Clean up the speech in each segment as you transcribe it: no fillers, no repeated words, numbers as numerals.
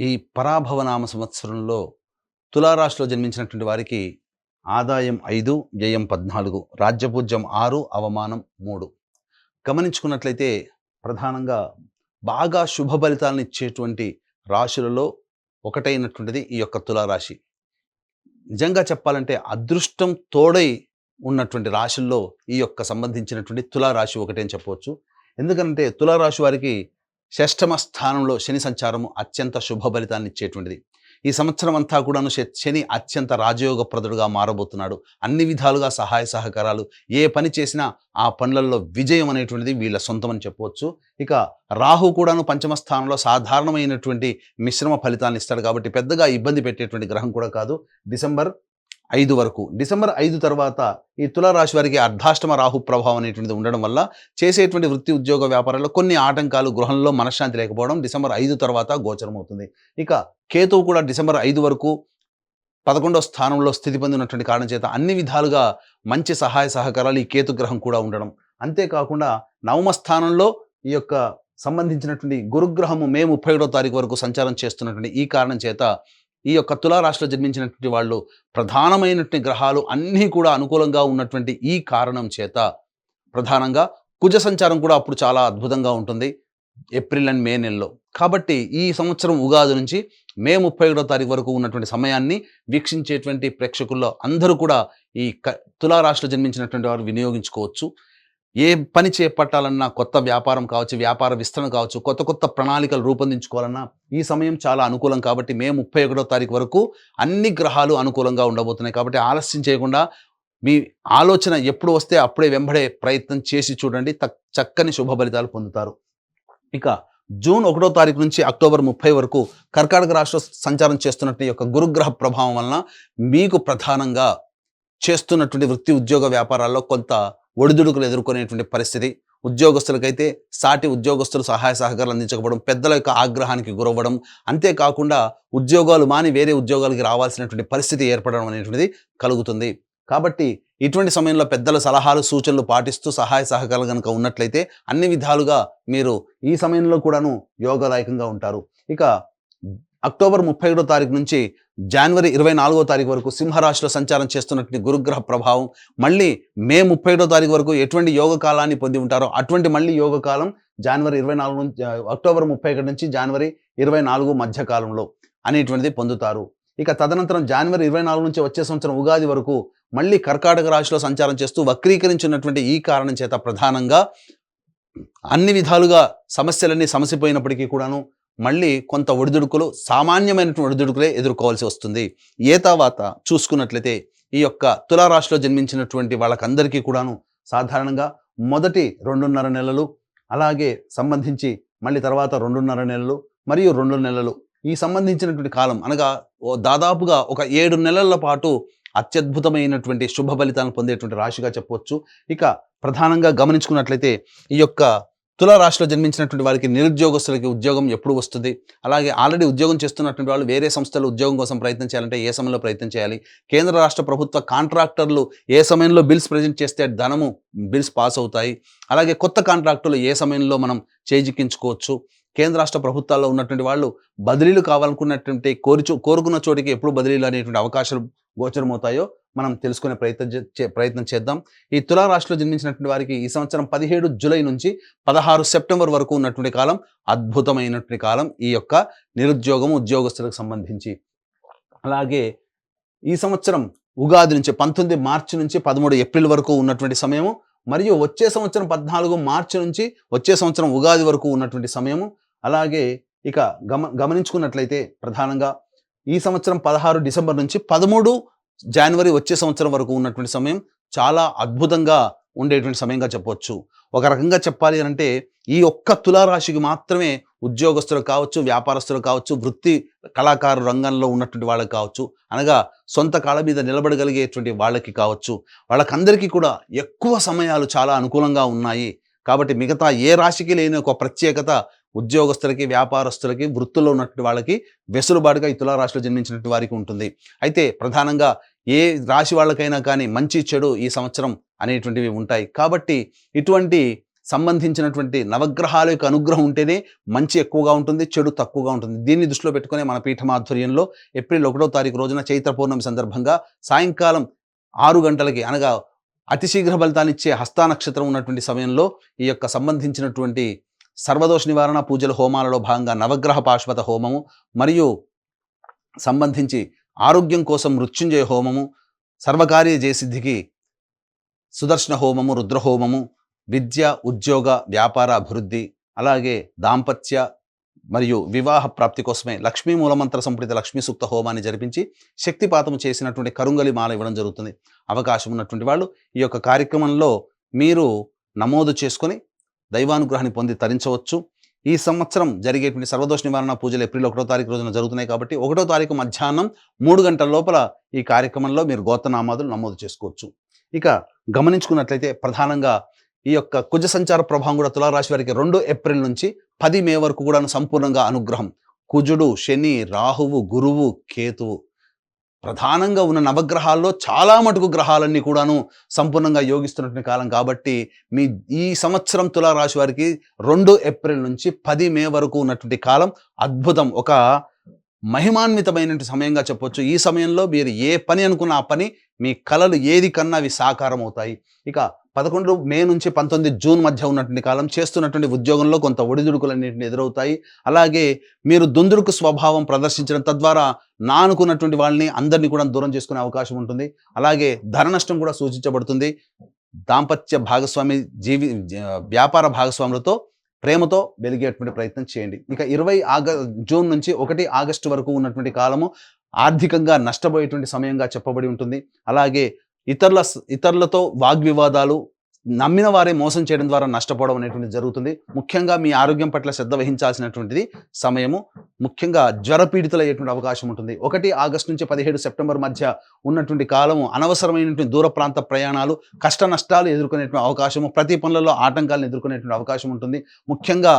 ఈ పరాభవనామ సంవత్సరంలో తులారాశిలో జన్మించినటువంటి వారికి ఆదాయం 5, వ్యయం 14, రాజ్యపూజ్యం 6, అవమానం 3. గమనించుకున్నట్లయితే ప్రధానంగా బాగా శుభ ఫలితాలను ఇచ్చేటువంటి రాశులలో ఒకటైనటువంటిది ఈ యొక్క తులారాశి. నిజంగా చెప్పాలంటే అదృష్టం తోడై ఉన్నటువంటి రాశుల్లో ఈ యొక్క సంబంధించినటువంటి తులారాశి ఒకటే అని చెప్పవచ్చు. ఎందుకంటే తులారాశి వారికి షష్టమ స్థానంలో శని సంచారము అత్యంత శుభ ఫలితాన్ని ఇచ్చేటువంటిది. ఈ సంవత్సరం అంతా కూడాను శని అత్యంత రాజయోగప్రదుడుగా మారబోతున్నాడు. అన్ని విధాలుగా సహాయ సహకారాలు, ఏ పని చేసినా ఆ పనులలో విజయం అనేటువంటిది వీళ్ళ సొంతం అని చెప్పవచ్చు. ఇక రాహు కూడాను పంచమ స్థానంలో సాధారణమైనటువంటి మిశ్రమ ఫలితాలను ఇస్తాడు కాబట్టి పెద్దగా ఇబ్బంది పెట్టేటువంటి గ్రహం కూడా కాదు. డిసెంబర్ 5 వరకు. డిసెంబర్ 5 తర్వాత ఈ తులారాశి వారికి అర్ధాష్టమ రాహు ప్రభావం అనేటువంటిది ఉండడం వల్ల చేసేటువంటి వృత్తి ఉద్యోగ వ్యాపారాల్లో కొన్ని ఆటంకాలు, గృహంలో మనశ్శాంతి లేకపోవడం డిసెంబర్ 5 తర్వాత గోచరమవుతుంది. ఇక కేతువు కూడా డిసెంబర్ 5 వరకు 11వ స్థానంలో స్థితి పొందినటువంటి కారణం చేత అన్ని విధాలుగా మంచి సహాయ సహకారాలు ఈ కేతు గ్రహం కూడా ఉండడం. అంతేకాకుండా నవమ స్థానంలో ఈ యొక్క సంబంధించినటువంటి గురుగ్రహము మే 31వ తారీఖు వరకు సంచారం చేస్తున్నటువంటి ఈ కారణం చేత ఈ యొక్క తులారాశిలో జన్మించినటువంటి వాళ్ళు ప్రధానమైనటువంటి గ్రహాలు అన్నీ కూడా అనుకూలంగా ఉన్నటువంటి ఈ కారణం చేత ప్రధానంగా కుజ సంచారం కూడా అప్పుడు చాలా అద్భుతంగా ఉంటుంది ఏప్రిల్ అండ్ మే నెలలో. కాబట్టి ఈ సంవత్సరం ఉగాది నుంచి మే 31వ తారీఖు వరకు ఉన్నటువంటి సమయాన్ని వీక్షించేటువంటి ప్రేక్షకుల్లో అందరూ కూడా ఈ తులారాశిలో జన్మించినటువంటి వారు వినియోగించుకోవచ్చు. ఏ పని చేపట్టాలన్నా, కొత్త వ్యాపారం కావచ్చు, వ్యాపార విస్తరణ కావచ్చు, కొత్త కొత్త ప్రణాళికలు రూపొందించుకోవాలన్నా ఈ సమయం చాలా అనుకూలం. కాబట్టి మే 31వ తారీఖు వరకు అన్ని గ్రహాలు అనుకూలంగా ఉండబోతున్నాయి. కాబట్టి ఆలస్యం చేయకుండా మీ ఆలోచన ఎప్పుడు వస్తే అప్పుడే వెంబడే ప్రయత్నం చేసి చూడండి, చక్కని శుభ ఫలితాలు పొందుతారు. ఇక జూన్ 1వ తారీఖు నుంచి అక్టోబర్ 30 వరకు కర్కాటక రాశిలో సంచారం చేస్తున్నట్టు యొక్క గురుగ్రహ ప్రభావం వలన మీకు ప్రధానంగా చేస్తున్నటువంటి వృత్తి ఉద్యోగ వ్యాపారాల్లో కొంత ఒడిదుడుకులు ఎదుర్కొనేటువంటి పరిస్థితి. ఉద్యోగస్తులకైతే సాటి ఉద్యోగస్తులు సహాయ సహకారాలు అందించకపోవడం, పెద్దల యొక్క ఆగ్రహానికి గురవ్వడం, అంతేకాకుండా ఉద్యోగాలు మాని వేరే ఉద్యోగాలకి రావాల్సినటువంటి పరిస్థితి ఏర్పడడం అనేటువంటిది కలుగుతుంది. కాబట్టి ఇటువంటి సమయంలో పెద్దల సలహాలు సూచనలు పాటిస్తూ సహాయ సహకారాలు కనుక ఉన్నట్లయితే అన్ని విధాలుగా మీరు ఈ సమయంలో కూడాను యోగదాయకంగా ఉంటారు. ఇక అక్టోబర్ 31వ తారీఖు నుంచి జనవరి 24వ తారీఖు వరకు సింహరాశిలో సంచారం చేస్తున్నటువంటి గురుగ్రహ ప్రభావం మళ్ళీ మే 31వ తారీఖు వరకు ఎటువంటి యోగ కాలాన్ని పొంది ఉంటారో అటువంటి మళ్ళీ యోగ కాలం జనవరి 24 నుంచి అక్టోబర్ 31 నుంచి జనవరి 24 మధ్య కాలంలో అనేటువంటిది పొందుతారు. ఇక తదనంతరం జనవరి 24 నుంచి వచ్చే సంవత్సరం ఉగాది వరకు మళ్ళీ కర్కాటక రాశిలో సంచారం చేస్తూ వక్రీకరించినటువంటి ఈ కారణం చేత ప్రధానంగా అన్ని విధాలుగా సమస్యలన్నీ సమసిపోయినప్పటికీ కూడాను మళ్ళీ కొంత ఒడిదుడుకులు, సామాన్యమైనటువంటి ఒడిదుడుకులే ఎదుర్కోవాల్సి వస్తుంది. తర్వాత చూసుకున్నట్లయితే ఈ యొక్క తులారాశిలో జన్మించినటువంటి వాళ్ళకందరికీ కూడాను సాధారణంగా మొదటి 2.5 నెలలు, అలాగే సంబంధించి మళ్ళీ తర్వాత 2.5 నెలలు మరియు 2 నెలలు ఈ సంబంధించినటువంటి కాలం అనగా దాదాపుగా ఒక 7 నెలల పాటు అత్యద్భుతమైనటువంటి శుభ ఫలితాలను పొందేటువంటి రాశిగా చెప్పవచ్చు. ఇక ప్రధానంగా గమనించుకున్నట్లయితే ఈ యొక్క తులారాశిలో జన్మించినటువంటి వారికి నిరుద్యోగస్తులకి ఉద్యోగం ఎప్పుడు వస్తుంది, అలాగే ఆల్రెడీ ఉద్యోగం చేస్తున్నటువంటి వాళ్ళు వేరే సంస్థలు ఉద్యోగం కోసం ప్రయత్నం చేయాలంటే ఏ సమయంలో ప్రయత్నం చేయాలి, కేంద్ర రాష్ట్ర ప్రభుత్వ కాంట్రాక్టర్లు ఏ సమయంలో బిల్స్ ప్రజెంట్ చేస్తే బిల్స్ పాస్ అవుతాయి, అలాగే కొత్త కాంట్రాక్టులు ఏ సమయంలో మనం చేజిక్కించుకోవచ్చు, కేంద్ర రాష్ట్ర ప్రభుత్వాల్లో ఉన్నటువంటి వాళ్ళు బదిలీలు కావాలనుకున్నటువంటి కోరుకున్న చోటికి ఎప్పుడు బదిలీలు అనేటువంటి అవకాశాలు గోచరమవుతాయో మనం తెలుసుకునే ప్రయత్నం చేద్దాం. ఈ తులారాశిలో జన్మించినటువంటి వారికి ఈ సంవత్సరం 17 జూలై నుంచి 16 సెప్టెంబర్ వరకు ఉన్నటువంటి కాలం అద్భుతమైనటువంటి కాలం ఈ యొక్క నిరుద్యోగం ఉద్యోగస్తులకు సంబంధించి. అలాగే ఈ సంవత్సరం ఉగాది నుంచి 19 మార్చి నుంచి 13 ఏప్రిల్ వరకు ఉన్నటువంటి సమయము, మరియు వచ్చే సంవత్సరం 14 మార్చి నుంచి వచ్చే సంవత్సరం ఉగాది వరకు ఉన్నటువంటి సమయము. అలాగే ఇక గమనించుకున్నట్లయితే ప్రధానంగా ఈ సంవత్సరం 16 డిసెంబర్ నుంచి 13 జనవరి వచ్చే సంవత్సరం వరకు ఉన్నటువంటి సమయం చాలా అద్భుతంగా ఉండేటువంటి సమయంగా చెప్పవచ్చు. ఒక రకంగా చెప్పాలి అంటే ఈ ఒక్క తులారాశికి మాత్రమే ఉద్యోగస్తులు కావచ్చు, వ్యాపారస్తులు కావచ్చు, వృత్తి కళాకారు రంగంలో ఉన్నటువంటి వాళ్ళకి కావచ్చు, అనగా సొంత కాళ్ళ మీద నిలబడగలిగేటువంటి వాళ్ళకి కావచ్చు, వాళ్ళకందరికీ కూడా ఎక్కువ సమయాలు చాలా అనుకూలంగా ఉన్నాయి. కాబట్టి మిగతా ఏ రాశికి లేని ఒక ప్రత్యేకత ఉద్యోగస్తులకి, వ్యాపారస్తులకి, వృత్తుల్లో ఉన్నటువంటి వాళ్ళకి వెసులుబాటుగా ఈ తులారాశిలో జన్మించినటువంటి వారికి ఉంటుంది. అయితే ప్రధానంగా ఏ రాశి వాళ్ళకైనా కానీ మంచి చెడు ఈ సంవత్సరం అనేటువంటివి ఉంటాయి. కాబట్టి ఇటువంటి సంబంధించినటువంటి నవగ్రహాల యొక్క అనుగ్రహం ఉంటేనే మంచి ఎక్కువగా ఉంటుంది, చెడు తక్కువగా ఉంటుంది. దీన్ని దృష్టిలో పెట్టుకునే మన పీఠం ఆధ్వర్యంలో ఏప్రిల్ 1వ తారీఖు రోజున చైత్ర పౌర్ణమి సందర్భంగా సాయంకాలం 6 గంటలకి అనగా అతి శీఘ్ర ఫలితాన్నిచ్చే హస్తా నక్షత్రం ఉన్నటువంటి సమయంలో ఈ యొక్క సంబంధించినటువంటి సర్వదోష నివారణ పూజల హోమాలలో భాగంగా నవగ్రహ పాశుపత హోమము మరియు సంబంధించి ఆరోగ్యం కోసం మృత్యుంజయ హోమము, సర్వకార్య జయసిద్ధికి సుదర్శన హోమము, రుద్రహోమము, విద్య, ఉద్యోగ, వ్యాపార అభివృద్ధి, అలాగే దాంపత్య మరియు వివాహ ప్రాప్తి కోసమే లక్ష్మీ మూలమంత్ర సంపుటిత లక్ష్మీ సూక్త హోమాన్ని జరిపించి శక్తిపాతము చేసినటువంటి కరుంగలి మాల ఇవ్వడం జరుగుతుంది. అవకాశం ఉన్నటువంటి వాళ్ళు ఈ యొక్క కార్యక్రమంలో మీరు నమోదు చేసుకొని దైవానుగ్రహాన్ని పొంది తరించవచ్చు. ఈ సంవత్సరం జరిగేటువంటి సర్వదోష నివారణ పూజలు ఏప్రిల్ 1వ తారీఖు రోజున జరుగుతున్నాయి కాబట్టి 1వ తారీఖు మధ్యాహ్నం 3 గంటల లోపల ఈ కార్యక్రమంలో మీరు గోత్రనామాదులు నమోదు చేసుకోవచ్చు. ఇక గమనించుకున్నట్లయితే ప్రధానంగా ఈ యొక్క కుజ సంచార ప్రభావం కూడా తులారాశి వారికి 2 ఏప్రిల్ నుంచి 10 మే వరకు కూడా సంపూర్ణంగా అనుగ్రహం. కుజుడు, శని, రాహువు, గురువు, కేతువు ప్రధానంగా ఉన్న నవగ్రహాల్లో చాలా మటుకు గ్రహాలన్నీ కూడాను సంపూర్ణంగా యోగిస్తున్నటువంటి కాలం కాబట్టి ఈ సంవత్సరం తులారాశి వారికి 2 ఏప్రిల్ నుంచి 10 మే వరకు ఉన్నటువంటి కాలం అద్భుతం, ఒక మహిమాన్వితమైనటువంటి సమయంగా చెప్పొచ్చు. ఈ సమయంలో మీరు ఏ పని అనుకున్న ఆ పని, మీ కలలు ఏది కన్నా అవి సాకారం అవుతాయి. ఇక 11 మే నుంచి 19 జూన్ మధ్య ఉన్నటువంటి కాలం చేస్తున్నటువంటి ఉద్యోగంలో కొంత ఒడిదుడుకులన్నింటిని ఎదురవుతాయి. అలాగే మీరు దుందుడుకు స్వభావం ప్రదర్శించడం తద్వారా నా అనుకున్నటువంటి వాళ్ళని అందరినీ కూడా దూరం చేసుకునే అవకాశం ఉంటుంది. అలాగే ధన నష్టం కూడా సూచించబడుతుంది. దాంపత్య భాగస్వామి వ్యాపార భాగస్వాములతో ప్రేమతో వెలిగేటువంటి ప్రయత్నం చేయండి. ఇక 20 జూన్ నుంచి 1 ఆగస్టు వరకు ఉన్నటువంటి కాలము ఆర్థికంగా నష్టపోయేటువంటి సమయంగా చెప్పబడి ఉంటుంది. అలాగే ఇతరులతో వాగ్వివాదాలు, నమ్మిన వారే మోసం చేయడం ద్వారా నష్టపోవడం అనేటువంటిది జరుగుతుంది. ముఖ్యంగా మీ ఆరోగ్యం పట్ల శ్రద్ధ వహించాల్సినటువంటిది సమయము. ముఖ్యంగా జ్వరపీడితులయ్యేటువంటి అవకాశం ఉంటుంది. 1 ఆగస్టు నుంచి 17 సెప్టెంబర్ మధ్య ఉన్నటువంటి కాలము అనవసరమైనటువంటి దూర ప్రాంత ప్రయాణాలు, కష్ట నష్టాలు ఎదుర్కొనేటువంటి అవకాశము, ప్రతి పనులలో ఆటంకాలను ఎదుర్కొనేటువంటి అవకాశం ఉంటుంది. ముఖ్యంగా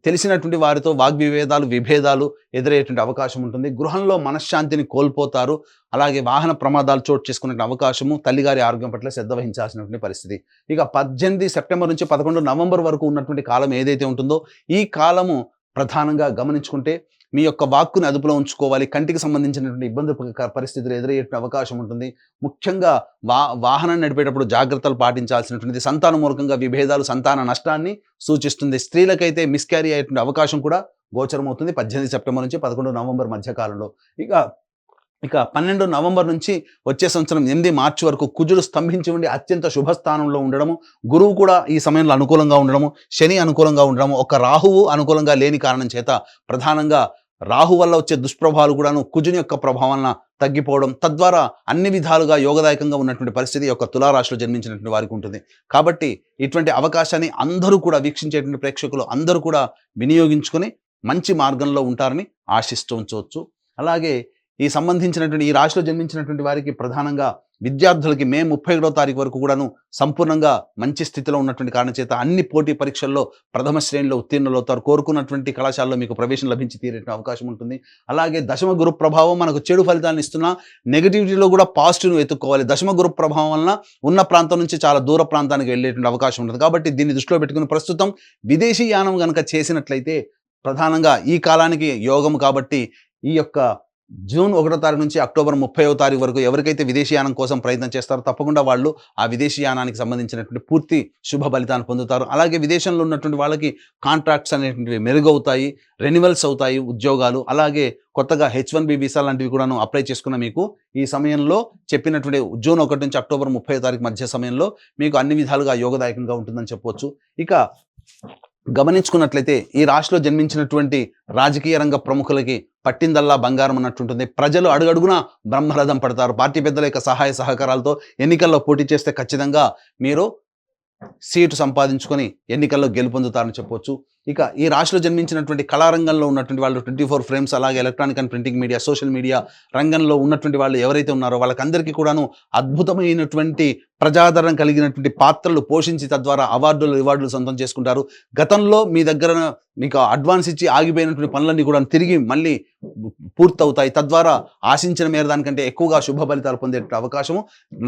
తెలిసినటువంటి వారితో విభేదాలు ఎదురయ్యేటువంటి అవకాశం ఉంటుంది. గృహంలో మనశ్శాంతిని కోల్పోతారు. అలాగే వాహన ప్రమాదాలు చోటు చేసుకునే అవకాశము, తల్లిగారి ఆరోగ్యం పట్ల శ్రద్ధ వహించాల్సినటువంటి పరిస్థితి. ఇక 18 సెప్టెంబర్ నుంచి 11 నవంబర్ వరకు ఉన్నటువంటి కాలం ఏదైతే ఉంటుందో ఈ కాలము ప్రధానంగా గమనించుకుంటే మీ యొక్క వాక్కుని అదుపులో ఉంచుకోవాలి. కంటికి సంబంధించినటువంటి ఇబ్బంది పరిస్థితులు ఎదురయ్యే అవకాశం ఉంటుంది. ముఖ్యంగా వాహనం నడిపేటప్పుడు జాగ్రత్తలు పాటించాల్సినటువంటిది. సంతాన మూలకంగా విభేదాలు, సంతాన నష్టాన్ని సూచిస్తుంది. స్త్రీలకైతే మిస్క్యారీ అయ్యేటువంటి అవకాశం కూడా గోచరమవుతుంది 18 సెప్టెంబర్ నుంచి 11 నవంబర్ మధ్య కాలంలో. ఇక 12 నవంబర్ నుంచి వచ్చే సంవత్సరం 8 మార్చి వరకు కుజుడు స్తంభించి ఉండి అత్యంత శుభస్థానంలో ఉండడము, గురువు కూడా ఈ సమయంలో అనుకూలంగా ఉండడము, శని అనుకూలంగా ఉండడము, ఒక రాహువు అనుకూలంగా లేని కారణం చేత ప్రధానంగా రాహు వల్ల వచ్చే దుష్ప్రభావాలు కూడాను కుజుని యొక్క ప్రభావం తగ్గిపోవడం, తద్వారా అన్ని విధాలుగా యోగదాయకంగా ఉన్నటువంటి పరిస్థితి యొక్క తులారాశిలో జన్మించినటువంటి వారికి ఉంటుంది. కాబట్టి ఇటువంటి అవకాశాన్ని అందరూ కూడా వీక్షించేటువంటి ప్రేక్షకులు అందరూ కూడా వినియోగించుకొని మంచి మార్గంలో ఉంటారని ఆశిస్తూ ఉంచవచ్చు. అలాగే ఈ రాశిలో జన్మించినటువంటి వారికి ప్రధానంగా విద్యార్థులకి మే 31వ తారీఖు వరకు కూడాను సంపూర్ణంగా మంచి స్థితిలో ఉన్నటువంటి కారణం చేత అన్ని పోటీ పరీక్షల్లో ప్రథమ శ్రేణిలో ఉత్తీర్ణులవుతారు. కోరుకున్నటువంటి కళాశాలలో మీకు ప్రవేశం లభించి తీరే అవకాశం ఉంటుంది. అలాగే దశమ గురు ప్రభావం మనకు చెడు ఫలితాలను ఇస్తున్నా నెగిటివిటీలో కూడా పాజిటివ్ను వెతుక్కోవాలి. దశమ గురు ప్రభావం వలన ఉన్న ప్రాంతం నుంచి చాలా దూర ప్రాంతానికి వెళ్ళేటువంటి అవకాశం ఉంటుంది. కాబట్టి దీన్ని దృష్టిలో పెట్టుకుని ప్రస్తుతం విదేశీ యానం కనుక చేసినట్లయితే ప్రధానంగా ఈ కాలానికి యోగం కాబట్టి ఈ యొక్క జూన్ 1వ తారీఖు నుంచి అక్టోబర్ 30వ తారీఖు వరకు ఎవరికైతే విదేశీయానం కోసం ప్రయత్నం చేస్తారో తప్పకుండా వాళ్ళు ఆ విదేశీయానానికి సంబంధించినటువంటి పూర్తి శుభ ఫలితాన్ని పొందుతారు. అలాగే విదేశంలో ఉన్నటువంటి వాళ్ళకి కాంట్రాక్ట్స్ అనేటువంటివి మెరుగవుతాయి, రెన్యువల్స్ అవుతాయి ఉద్యోగాలు. అలాగే కొత్తగా H1B వీసా లాంటివి కూడాను అప్లై చేసుకున్న మీకు ఈ సమయంలో చెప్పినటువంటి జూన్ 1 నుంచి అక్టోబర్ 30వ తారీఖు మధ్య సమయంలో మీకు అన్ని విధాలుగా యోగదాయకంగా ఉంటుందని చెప్పవచ్చు. ఇక గమనించుకున్నట్లయితే ఈ రాశిలో జన్మించినటువంటి రాజకీయ రంగ ప్రముఖులకి పట్టిందల్లా బంగారం అన్నట్టుంటుంది. ప్రజలు అడుగడుగునా బ్రహ్మరథం పడతారు. పార్టీ పెద్దల యొక్క సహాయ సహకారాలతో ఎన్నికల్లో పోటీ చేస్తే ఖచ్చితంగా మీరు సీటు సంపాదించుకొని ఎన్నికల్లో గెలుపొందుతారని చెప్పవచ్చు. ఇక ఈ రాశిలో జన్మించినటువంటి కళారంగంలో ఉన్నటువంటి వాళ్ళు 24 ఫ్రేమ్స్, అలాగే electronic and printing media, social media రంగంలో ఉన్నటువంటి వాళ్ళు ఎవరైతే ఉన్నారో వాళ్ళకందరికీ కూడాను అద్భుతమైనటువంటి ప్రజాదరణ కలిగినటువంటి పాత్రలు పోషించి తద్వారా రివార్డులు సొంతం చేసుకుంటారు. గతంలో మీ దగ్గర మీకు అడ్వాన్స్ ఇచ్చి ఆగిపోయినటువంటి పనులన్నీ కూడా తిరిగి మళ్ళీ పూర్తవుతాయి. తద్వారా ఆశించిన మేర దానికంటే ఎక్కువగా శుభ ఫలితాలు పొందే అవకాశము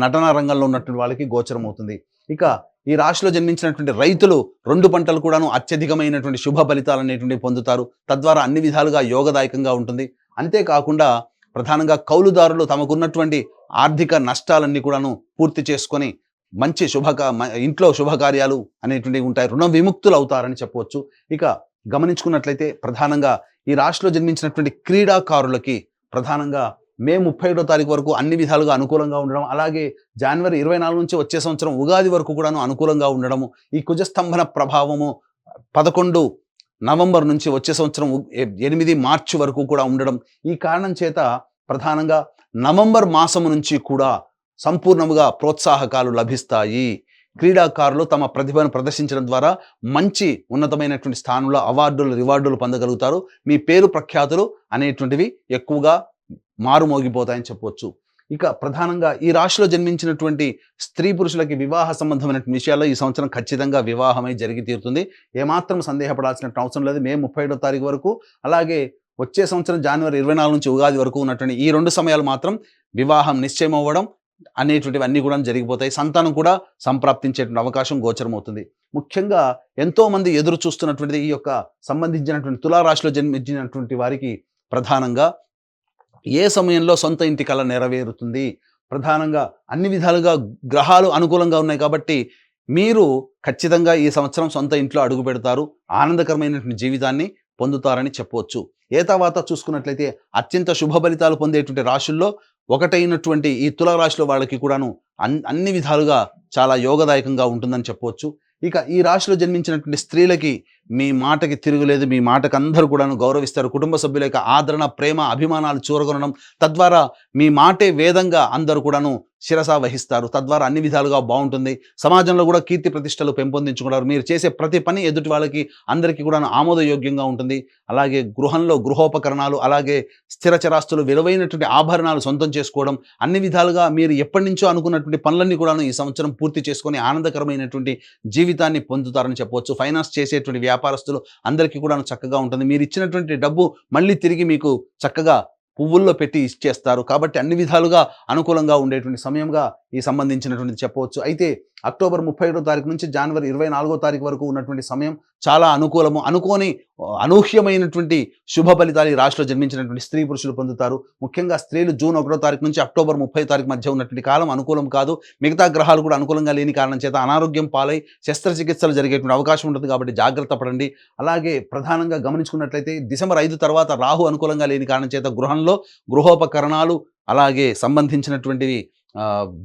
నటనా రంగంలో ఉన్నటువంటి వాళ్ళకి గోచరమవుతుంది. ఇక ఈ రాశిలో జన్మించినటువంటి రైతులు 2 పంటలు కూడాను అత్యధికమైనటువంటి శుభ ఫలితాలు అనేటువంటివి పొందుతారు. తద్వారా అన్ని విధాలుగా యోగదాయకంగా ఉంటుంది. అంతేకాకుండా ప్రధానంగా కౌలుదారులు తమకున్నటువంటి ఆర్థిక నష్టాలన్నీ కూడాను పూర్తి చేసుకొని మంచి ఇంట్లో శుభకార్యాలు అనేటువంటివి ఉంటాయి. రుణ విముక్తులు అవుతారని చెప్పవచ్చు. ఇక గమనించుకున్నట్లయితే ప్రధానంగా ఈ రాశిలో జన్మించినటువంటి క్రీడాకారులకి ప్రధానంగా మే 31వ తారీఖు వరకు అన్ని విధాలుగా అనుకూలంగా ఉండడం, అలాగే జనవరి 24 నుంచి వచ్చే సంవత్సరం ఉగాది వరకు కూడాను అనుకూలంగా ఉండడము, ఈ కుజస్తంభన ప్రభావము 11 నవంబర్ నుంచి వచ్చే సంవత్సరం 8 మార్చి వరకు కూడా ఉండడం, ఈ కారణం చేత ప్రధానంగా నవంబర్ మాసము నుంచి కూడా సంపూర్ణముగా ప్రోత్సాహకాలు లభిస్తాయి. క్రీడాకారులు తమ ప్రతిభను ప్రదర్శించడం ద్వారా మంచి ఉన్నతమైనటువంటి స్థానంలో రివార్డులు పొందగలుగుతారు. మీ పేరు ప్రఖ్యాతులు అనేటువంటివి ఎక్కువగా మారుమోగిపోతాయని చెప్పవచ్చు. ఇక ప్రధానంగా ఈ రాశిలో జన్మించినటువంటి స్త్రీ పురుషులకి వివాహ సంబంధమైన విషయాల్లో ఈ సంవత్సరం ఖచ్చితంగా వివాహమై జరిగి తీరుతుంది. ఏమాత్రం సందేహపడాల్సిన అవసరం లేదు. మే 31వ తారీఖు వరకు, అలాగే వచ్చే సంవత్సరం జనవరి 24 నుంచి ఉగాది వరకు ఉన్నటువంటి ఈ 2 సమయాలు మాత్రం వివాహం నిశ్చయం అవ్వడం అనేటువంటివన్నీ కూడా జరిగిపోతాయి. సంతానం కూడా సంప్రాప్తించేటువంటి అవకాశం గోచరమవుతుంది. ముఖ్యంగా ఎంతోమంది ఎదురు చూస్తున్నటువంటిది ఈ యొక్క సంబంధించినటువంటి తులారాశిలో జన్మించినటువంటి వారికి ప్రధానంగా ఏ సమయంలో సొంత ఇంటి కల నెరవేరుతుంది. ప్రధానంగా అన్ని విధాలుగా గ్రహాలు అనుకూలంగా ఉన్నాయి కాబట్టి మీరు ఖచ్చితంగా ఈ సంవత్సరం సొంత ఇంట్లో అడుగు పెడతారు. ఆనందకరమైనటువంటి జీవితాన్ని పొందుతారని చెప్పవచ్చు. తర్వాత చూసుకున్నట్లయితే అత్యంత శుభ ఫలితాలు పొందేటువంటి రాశుల్లో ఒకటైనటువంటి ఈ తులారాశిలో వాళ్ళకి కూడాను అన్ని విధాలుగా చాలా యోగదాయకంగా ఉంటుందని చెప్పవచ్చు. ఇక ఈ రాశిలో జన్మించినటువంటి స్త్రీలకి మీ మాటకి తిరుగులేదు. మీ మాటకు అందరూ కూడాను గౌరవిస్తారు. కుటుంబ సభ్యుల యొక్క ఆదరణ, ప్రేమ, అభిమానాలు చూరగొనడం, తద్వారా మీ మాటే వేదంగా అందరూ కూడాను శిరస వహిస్తారు. తద్వారా అన్ని విధాలుగా బాగుంటుంది. సమాజంలో కూడా కీర్తి ప్రతిష్టలు పెంపొందించుకుంటారు. మీరు చేసే ప్రతి పని ఎదుటి వాళ్ళకి అందరికీ కూడాను ఆమోదయోగ్యంగా ఉంటుంది. అలాగే గృహంలో గృహోపకరణాలు, అలాగే స్థిర చరాస్తులు, విలువైనటువంటి ఆభరణాలు సొంతం చేసుకోవడం, అన్ని విధాలుగా మీరు ఎప్పటి నుంచో అనుకున్నటువంటి పనులన్నీ కూడాను ఈ సంవత్సరం పూర్తి చేసుకొని ఆనందకరమైనటువంటి జీవితాన్ని పొందుతారని చెప్పవచ్చు. ఫైనాన్స్ చేసేటువంటి వ్యాపారస్తులు అందరికీ కూడా చక్కగా ఉంటుంది. మీరు ఇచ్చినటువంటి డబ్బు మళ్ళీ తిరిగి మీకు చక్కగా పువ్వుల్లో పెట్టి ఇచ్చేస్తారు. కాబట్టి అన్ని విధాలుగా అనుకూలంగా ఉండేటువంటి సమయంగా ఈ సంబంధించినటువంటిది చెప్పవచ్చు. అయితే అక్టోబర్ 31వ తారీఖు నుంచి జనవరి 24వ తారీఖు వరకు ఉన్నటువంటి సమయం చాలా అనుకూలము. అనూహ్యమైనటువంటి శుభ ఫలితాలు ఈ రాశిలో జన్మించినటువంటి స్త్రీ పురుషులు పొందుతారు. ముఖ్యంగా స్త్రీలు జూన్ 1వ తారీఖు నుంచి అక్టోబర్ 30వ తారీఖు మధ్య ఉన్నటువంటి కాలం అనుకూలం కాదు. మిగతా గ్రహాలు కూడా అనుకూలంగా లేని కారణం చేత అనారోగ్యం పాలై శస్త్రచికిత్సలు జరిగేటువంటి అవకాశం ఉంటుంది. కాబట్టి జాగ్రత్త పడండి. అలాగే ప్రధానంగా గమనించుకున్నట్లయితే డిసెంబర్ 5 తర్వాత రాహు అనుకూలంగా లేని కారణం చేత గృహంలో గృహోపకరణాలు, అలాగే సంబంధించినటువంటివి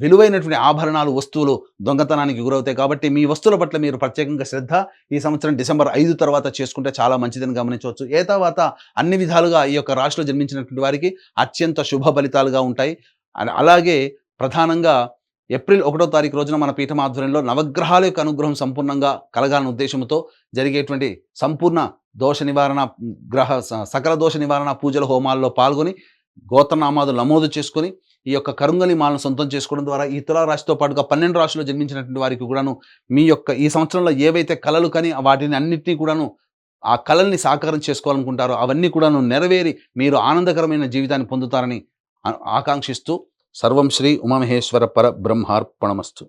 విలువైనటువంటి ఆభరణాలు, వస్తువులు దొంగతనానికి గురవుతాయి. కాబట్టి మీ వస్తువుల పట్ల మీరు ప్రత్యేకంగా శ్రద్ధ ఈ సంవత్సరం డిసెంబర్ 5 తర్వాత చేసుకుంటే చాలా మంచిదని గమనించవచ్చు. తర్వాత అన్ని విధాలుగా ఈ యొక్క రాశిలో జన్మించినటువంటి వారికి అత్యంత శుభ ఫలితాలుగా ఉంటాయి. అలాగే ప్రధానంగా ఏప్రిల్ 1వ తారీఖు రోజున మన పీఠం ఆధ్వర్యంలో నవగ్రహాల యొక్క అనుగ్రహం సంపూర్ణంగా కలగాలనే ఉద్దేశంతో జరిగేటువంటి సంపూర్ణ దోష నివారణ, సకల దోష నివారణ పూజల హోమాల్లో పాల్గొని గోత్రనామాదులు నమోదు చేసుకొని ఈ యొక్క కరుంగలి మాలను సొంతం చేసుకోవడం ద్వారా ఈ తులారాశితో పాటుగా 12 రాశుల్లో జన్మించినటువంటి వారికి కూడాను మీ యొక్క ఈ సంవత్సరంలో ఏవైతే కళలు కానీ వాటిని అన్నింటినీ కూడాను ఆ కళల్ని సాకారం చేసుకోవాలనుకుంటారో అవన్నీ కూడాను నెరవేరి మీరు ఆనందకరమైన జీవితాన్ని పొందుతారని ఆకాంక్షిస్తూ సర్వం శ్రీ ఉమామహేశ్వర పర బ్రహ్మార్పణమస్తు.